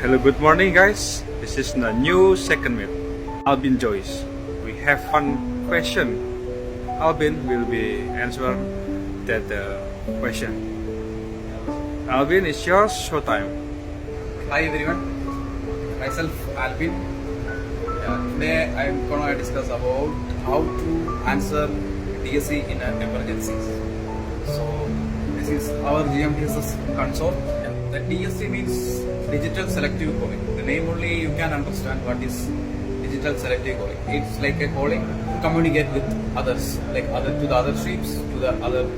Hello, good morning, guys. This is the new second meet, Albin Joyce. We have one question. Albin will be answer that question. Albin, it's your show time. Hi everyone, myself Alvin. Today I am going to discuss about how to answer DSC in an emergency. So this is our GMDSS console. The DSC means Digital Selective Calling. The name only you can understand what is Digital Selective Calling. It's like a calling to communicate with others, like to the other ships, to the other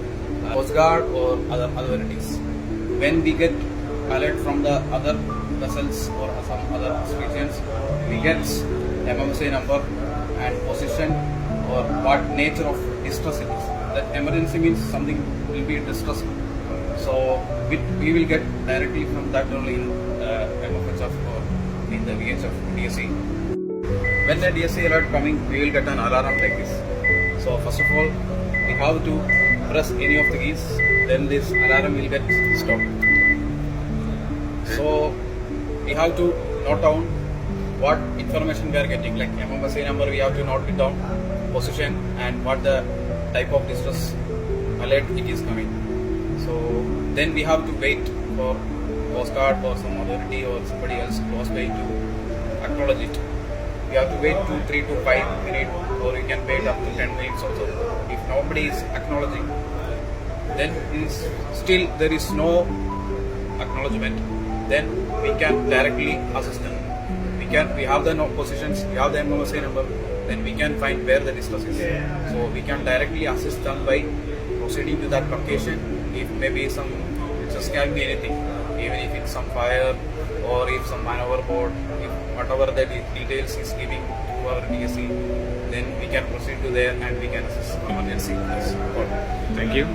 Coast Guard or other authorities. When we get alert from the other vessels or some other regions, we get MMSA number and position or what nature of distress it is. That emergency means something will be distress. So we will get directly from that only in MFHF or in the VH of DSC. When the DSC alert coming, we will get an alarm like this. So first of all, we have to press any of the keys, then this alarm will get stopped. So we have to note down what information we are getting, like MMSA number we have to note it down, position and what the type of distress alert it is coming. So then we have to wait for Coast Guard or some authority or somebody else close by to acknowledge it. We have to wait 2, 3 to 5 minutes or we can wait up to 10 minutes also. If nobody is acknowledging, then still there is no acknowledgement, then we can directly assist them. We have the positions, we have the MMSA number, then we can find where the distress is. So we can directly assist them by proceeding to that location. If maybe it just can be anything, even if it's some fire or if some man overboard, if whatever the details is giving to our DSC, then we can proceed to there and we can assist emergency. Thank you.